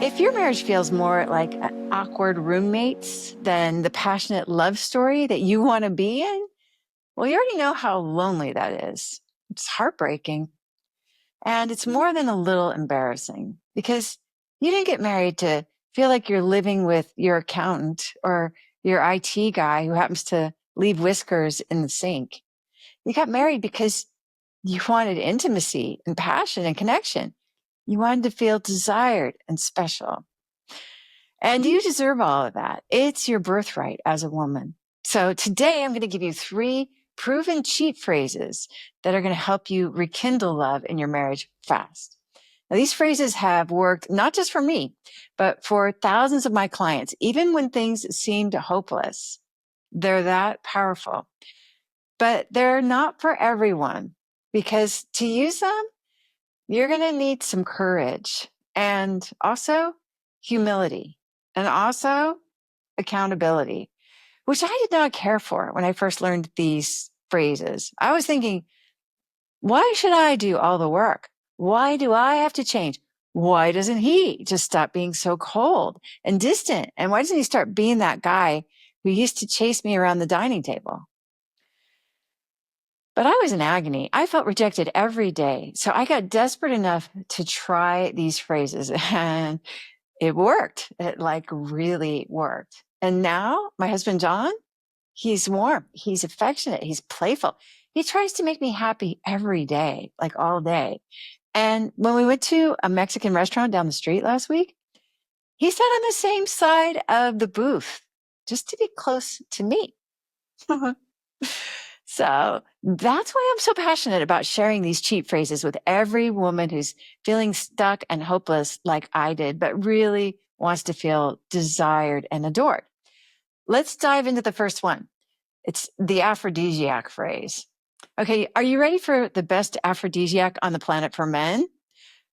If your marriage feels more like awkward roommates than the passionate love story that you want to be in, well, you already know how lonely that is. It's heartbreaking. And it's more than a little embarrassing because you didn't get married to feel like you're living with your accountant or your IT guy who happens to leave whiskers in the sink. You got married because you wanted intimacy and passion and connection. You wanted to feel desired and special. And you deserve all of that. It's your birthright as a woman. So today I'm going to give you 3 proven cheat phrases that are going to help you rekindle love in your marriage fast. Now, these phrases have worked not just for me, but for thousands of my clients, even when things seemed hopeless. They're that powerful. But they're not for everyone because to use them, you're going to need some courage and also humility and also accountability, which I did not care for when I first learned these phrases. I was thinking, why should I do all the work? Why do I have to change? Why doesn't he just stop being so cold and distant? And why doesn't he start being that guy who used to chase me around the dining table? But I was in agony. I felt rejected every day. So I got desperate enough to try these phrases and it worked. It really worked. And now my husband, John, he's warm. He's affectionate. He's playful. He tries to make me happy every day, like all day. And when we went to a Mexican restaurant down the street last week, he sat on the same side of the booth just to be close to me. So that's why I'm so passionate about sharing these cheat phrases with every woman who's feeling stuck and hopeless like I did, but really wants to feel desired and adored. Let's dive into the first one. It's the aphrodisiac phrase. Okay, are you ready for the best aphrodisiac on the planet for men?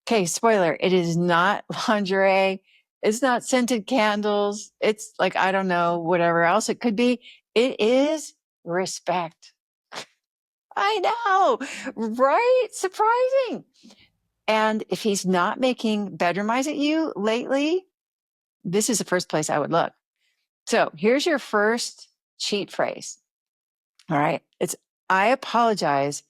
Okay, spoiler, it is not lingerie. It's not scented candles. It's like, I don't know, whatever else it could be. It is respect. I know, right? Surprising. And if he's not making bedroom eyes at you lately, this is the first place I would look. So here's your first cheat phrase. All right. It's, I apologize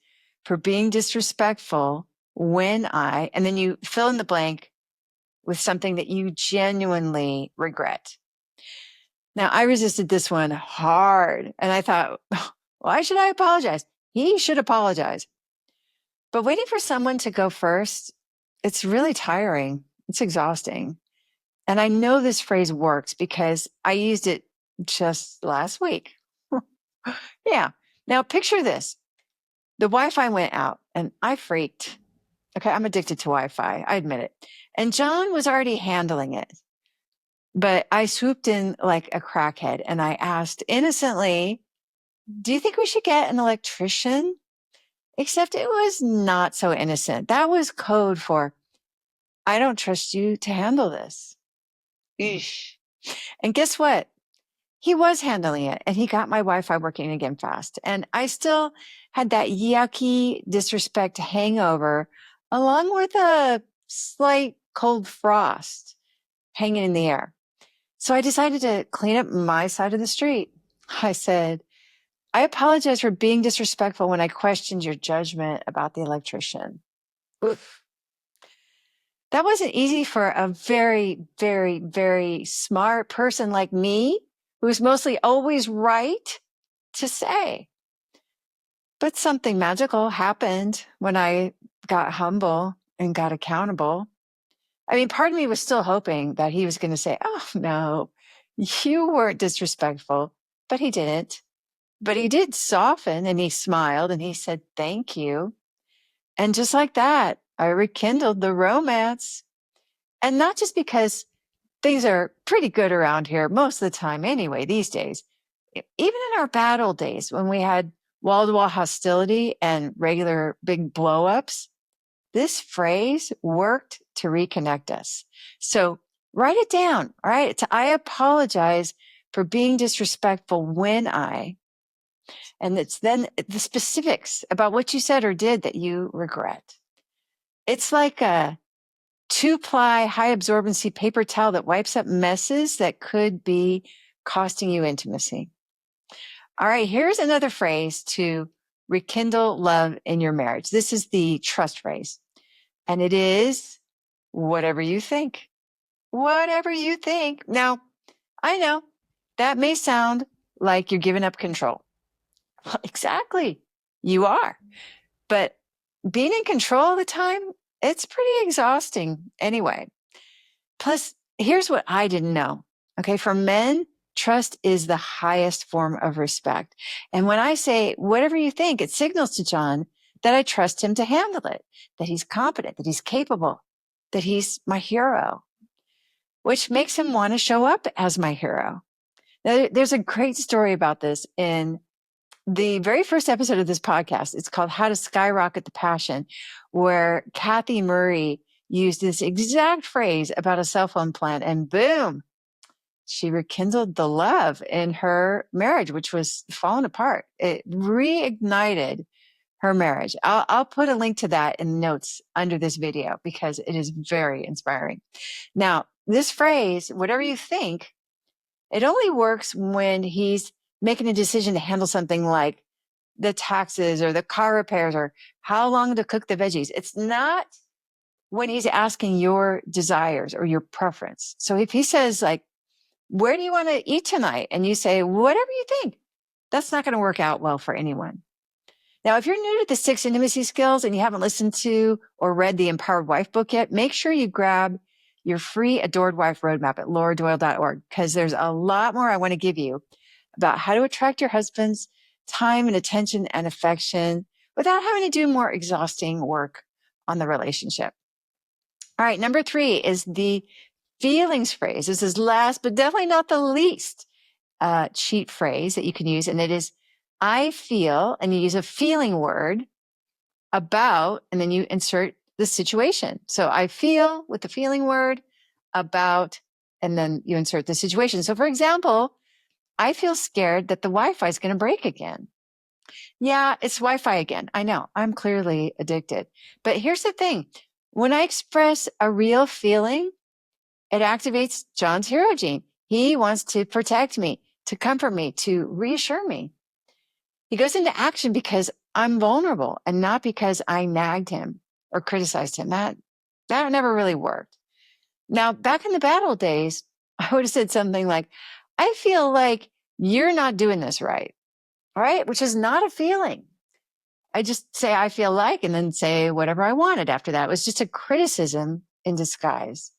for being disrespectful when and then you fill in the blank with something that you genuinely regret. Now, I resisted this one hard and I thought, why should I apologize? He should apologize. But waiting for someone to go first, it's really tiring. It's exhausting. And I know this phrase works because I used it just last week. Yeah. Now picture this. The Wi-Fi went out and I freaked. Okay. I'm addicted to Wi-Fi. I admit it. And John was already handling it. But I swooped in like a crackhead and I asked innocently, do you think we should get an electrician? Except it was not so innocent. That was code for, I don't trust you to handle this. Eesh. And guess what? He was handling it and he got my Wi-Fi working again fast. And I still had that yucky disrespect hangover along with a slight cold frost hanging in the air. So I decided to clean up my side of the street. I said, I apologize for being disrespectful when I questioned your judgment about the electrician. Oof. That wasn't easy for a very, very, very smart person like me, who's mostly always right, to say. But something magical happened when I got humble and got accountable. I mean, part of me was still hoping that he was going to say, oh, no, you weren't disrespectful, but he didn't. But he did soften and he smiled and he said, thank you. And just like that, I rekindled the romance. And not just because things are pretty good around here most of the time anyway, these days. Even in our bad old days when we had wall-to-wall hostility and regular big blow-ups, this phrase worked to reconnect us. So write it down, all right? It's, I apologize for being disrespectful when and it's then the specifics about what you said or did that you regret. It's like a 2-ply high absorbency paper towel that wipes up messes that could be costing you intimacy. All right, here's another phrase to rekindle love in your marriage. This is the trust phrase, and it is whatever you think. Whatever you think. Now, I know that may sound like you're giving up control. Well, exactly. You are. But being in control all the time, it's pretty exhausting anyway. Plus, here's what I didn't know. Okay. For men, trust is the highest form of respect. And when I say whatever you think, it signals to John that I trust him to handle it, that he's competent, that he's capable, that he's my hero, which makes him want to show up as my hero. Now, there's a great story about this in the very first episode of this podcast. It's called How to Skyrocket the Passion, where Kathy Murray used this exact phrase about a cell phone plan, and boom, she rekindled the love in her marriage, which was falling apart. It reignited her marriage. I'll put a link to that in the notes under this video because it is very inspiring. Now, this phrase, whatever you think, it only works when he's making a decision to handle something like the taxes or the car repairs or how long to cook the veggies. It's not when he's asking your desires or your preference. So if he says like, where do you want to eat tonight? And you say, whatever you think, that's not going to work out well for anyone. Now, if you're new to the 6 intimacy skills and you haven't listened to or read the Empowered Wife book yet, make sure you grab your free Adored Wife Roadmap at lauradoyle.org, because there's a lot more I want to give you about how to attract your husband's time and attention and affection without having to do more exhausting work on the relationship. All right, number 3 is the feelings phrase. This is last, but definitely not the least cheat phrase that you can use. And it is, I feel, and you use a feeling word about, and then you insert the situation. So I feel with the feeling word about, and then you insert the situation. So for example, I feel scared that the Wi-Fi is going to break again. Yeah, it's Wi-Fi again. I know I'm clearly addicted, but here's the thing. When I express a real feeling, it activates John's hero gene. He wants to protect me, to comfort me, to reassure me. He goes into action because I'm vulnerable and not because I nagged him or criticized him. That never really worked. Now, back in the bad old days, I would have said something like, I feel like you're not doing this right, which is not a feeling. I just say, I feel like, and then say whatever I wanted after that. It was just a criticism in disguise.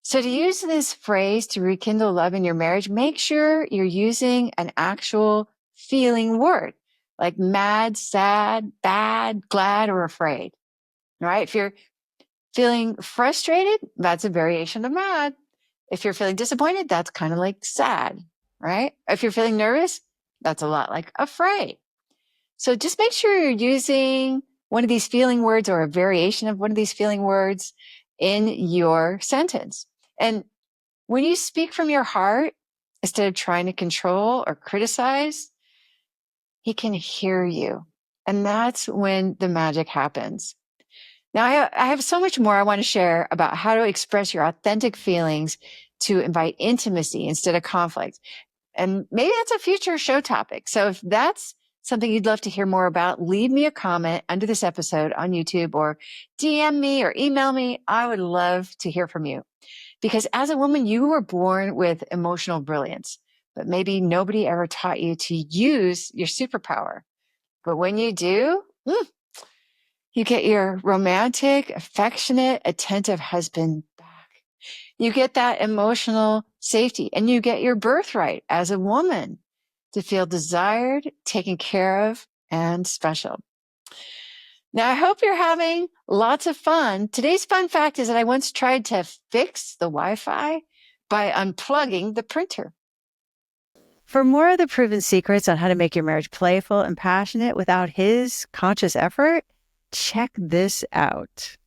So to use this phrase to rekindle love in your marriage, make sure you're using an actual feeling word, like mad, sad, bad, glad, or afraid. All right. If you're feeling frustrated, that's a variation of mad. If you're feeling disappointed, that's kind of like sad, right? If you're feeling nervous, that's a lot like afraid. So just make sure you're using one of these feeling words or a variation of one of these feeling words in your sentence. And when you speak from your heart, instead of trying to control or criticize, he can hear you. And that's when the magic happens. Now, I have so much more I want to share about how to express your authentic feelings to invite intimacy instead of conflict. And maybe that's a future show topic. So if that's something you'd love to hear more about, leave me a comment under this episode on YouTube or DM me or email me. I would love to hear from you. Because as a woman, you were born with emotional brilliance, but maybe nobody ever taught you to use your superpower. But when you do, you get your romantic, affectionate, attentive husband back. You get that emotional safety, and you get your birthright as a woman to feel desired, taken care of, and special. Now, I hope you're having lots of fun. Today's fun fact is that I once tried to fix the Wi-Fi by unplugging the printer. For more of the proven secrets on how to make your marriage playful and passionate without his conscious effort, check this out.